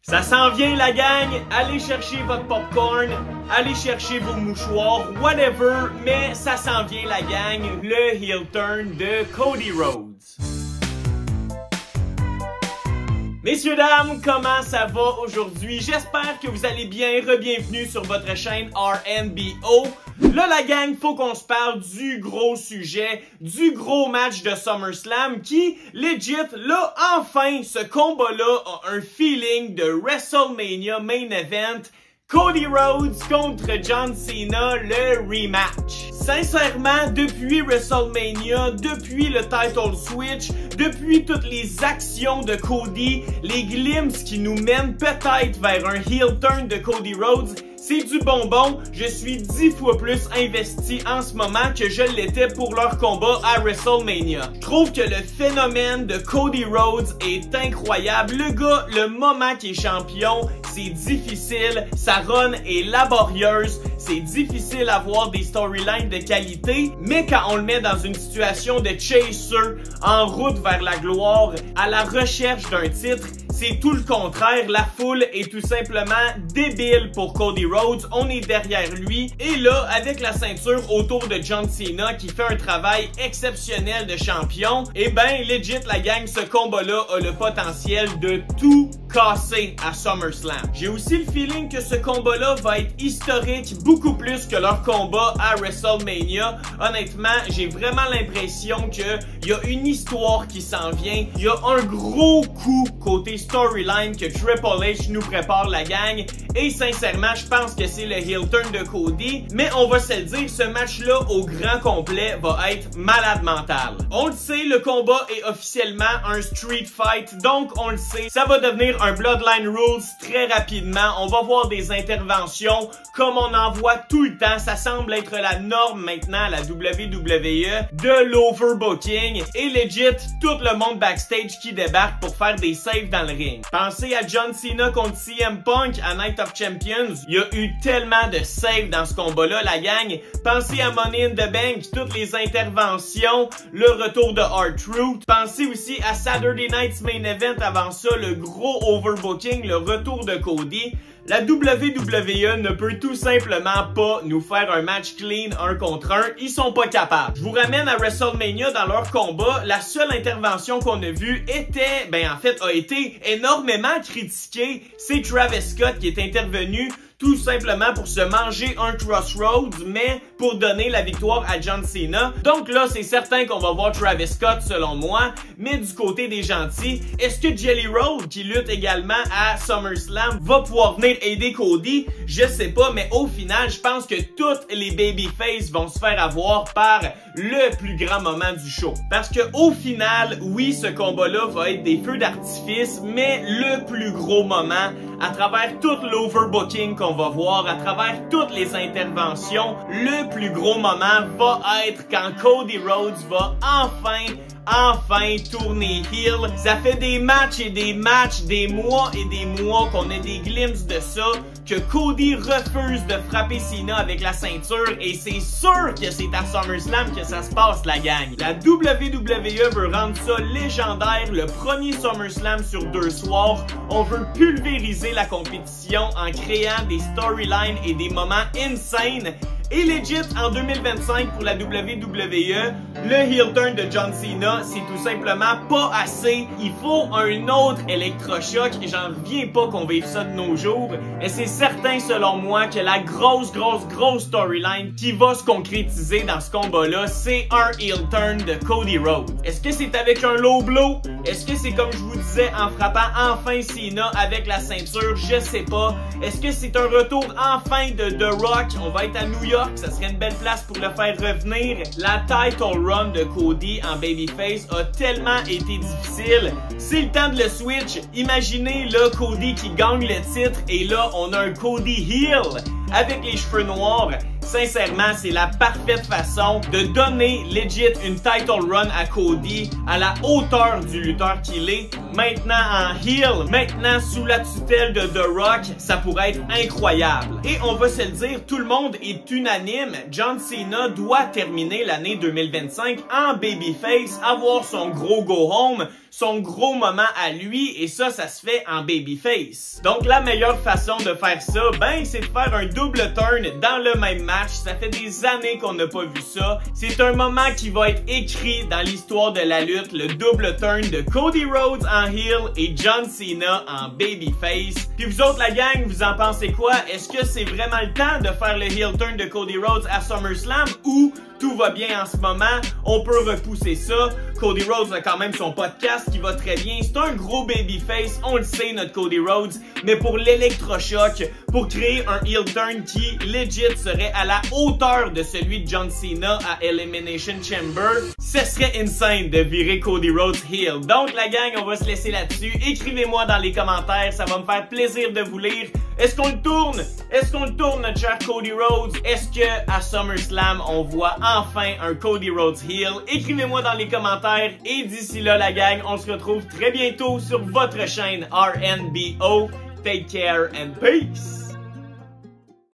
Ça s'en vient la gang, allez chercher votre popcorn, allez chercher vos mouchoirs, whatever, mais ça s'en vient la gang, le heel turn de Cody Rhodes. Messieurs, dames, comment ça va aujourd'hui? J'espère que vous allez bien, re-bienvenue sur votre chaîne RNBO. Là, la gang, faut qu'on se parle du gros sujet, du gros match de SummerSlam qui, legit, là, enfin, ce combat-là a un feeling de WrestleMania Main Event. Cody Rhodes contre John Cena, le rematch. Sincèrement, depuis WrestleMania, depuis le title switch, depuis toutes les actions de Cody, les glimpses qui nous mènent peut-être vers un heel turn de Cody Rhodes, c'est du bonbon. Je suis 10 fois plus investi en ce moment que je l'étais pour leur combat à WrestleMania. Je trouve que le phénomène de Cody Rhodes est incroyable. Le gars, le moment qu'il est champion, c'est difficile. Sa run est laborieuse. C'est difficile à voir des storylines de qualité. Mais quand on le met dans une situation de chaser, en route vers la gloire, à la recherche d'un titre, c'est tout le contraire. La foule est tout simplement débile pour Cody Rhodes. On est derrière lui. Et là, avec la ceinture autour de John Cena qui fait un travail exceptionnel de champion, eh ben, legit, la gang, ce combat-là a le potentiel de tout casser à SummerSlam. J'ai aussi le feeling que ce combat-là va être historique beaucoup plus que leur combat à WrestleMania. Honnêtement, j'ai vraiment l'impression qu'il y a une histoire qui s'en vient. Il y a un gros coup côté storyline que Triple H nous prépare la gang. Et sincèrement, je pense que c'est le heel turn de Cody. Mais on va se le dire, ce match-là au grand complet va être malade mental. On le sait, le combat est officiellement un street fight. Donc on le sait, ça va devenir un Bloodline Rules très rapidement. On va voir des interventions comme on en voit tout le temps. Ça semble être la norme maintenant à la WWE de l'overbooking. Et legit, tout le monde backstage qui débarque pour faire des saves dans le ring. Pensez à John Cena contre CM Punk à Night of Champions. Il y a eu tellement de saves dans ce combat-là, la gang. Pensez à Money in the Bank, toutes les interventions, le retour de R-Truth. Pensez aussi à Saturday Night's Main Event avant ça, le gros overbooking, le retour de Cody. La WWE ne peut tout simplement pas nous faire un match clean 1 contre 1. Ils sont pas capables. Je vous ramène à WrestleMania dans leur combat. La seule intervention qu'on a vue était, a été énormément critiquée. C'est Travis Scott qui est intervenu tout simplement pour se manger un Crossroads, mais pour donner la victoire à John Cena. Donc là, c'est certain qu'on va voir Travis Scott, selon moi. Mais du côté des gentils, est-ce que Jelly Roll, qui lutte également à SummerSlam, va pouvoir venir aider Cody? Je sais pas, mais au final, je pense que toutes les babyface vont se faire avoir par le plus grand moment du show. Parce que au final, oui, ce combat-là va être des feux d'artifice, mais le plus gros moment, à travers tout l'overbooking qu'on va voir, à travers toutes les interventions, le plus gros moment va être quand Cody Rhodes va enfin tourner heel. Ça fait des matchs, des mois et des mois qu'on a des glimpses de ça, que Cody refuse de frapper Cena avec la ceinture et c'est sûr que c'est à SummerSlam que ça se passe, la gang. La WWE veut rendre ça légendaire, le premier SummerSlam sur 2 soirs. On veut pulvériser la compétition en créant des storylines et des moments insane. Et legit, en 2025 pour la WWE, le heel turn de John Cena, c'est tout simplement pas assez. Il faut un autre électrochoc et j'en reviens pas qu'on vive ça de nos jours. Et c'est certain selon moi que la grosse storyline qui va se concrétiser dans ce combat-là, c'est un heel turn de Cody Rhodes. Est-ce que c'est avec un low blow? Est-ce que c'est comme je vous disais en frappant enfin Cena avec la ceinture? Je sais pas. Est-ce que c'est un retour enfin de The Rock? On va être à New York. Ça serait une belle place pour le faire revenir. La title run de Cody en babyface a tellement été difficile. C'est le temps de le switch. Imaginez là Cody qui gagne le titre et là on a un Cody heel avec les cheveux noirs. Sincèrement, c'est la parfaite façon de donner legit une title run à Cody à la hauteur du lutteur qu'il est. Maintenant en heel, maintenant sous la tutelle de The Rock, ça pourrait être incroyable. Et on va se le dire, tout le monde est unanime. John Cena doit terminer l'année 2025 en babyface, avoir son gros go-home, son gros moment à lui, et ça se fait en babyface. Donc la meilleure façon de faire ça, ben c'est de faire un double turn dans le même match. Ça fait des années qu'on n'a pas vu ça. C'est un moment qui va être écrit dans l'histoire de la lutte, le double turn de Cody Rhodes en heel et John Cena en babyface. Puis vous autres la gang, vous en pensez quoi? Est-ce que c'est vraiment le temps de faire le heel turn de Cody Rhodes à SummerSlam ou tout va bien en ce moment, on peut repousser ça. Cody Rhodes a quand même son podcast qui va très bien. C'est un gros babyface, on le sait, notre Cody Rhodes. Mais pour l'électrochoc, pour créer un heel turn qui, legit, serait à la hauteur de celui de John Cena à Elimination Chamber, ce serait insane de virer Cody Rhodes heel. Donc la gang, on va se laisser là-dessus. Écrivez-moi dans les commentaires, ça va me faire plaisir de vous lire. Est-ce qu'on le tourne? Est-ce qu'on le tourne, notre cher Cody Rhodes? Est-ce que à SummerSlam, on voit enfin un Cody Rhodes heel? Écrivez-moi dans les commentaires. Et d'ici là, la gang, on se retrouve très bientôt sur votre chaîne RNBO. Take care and peace!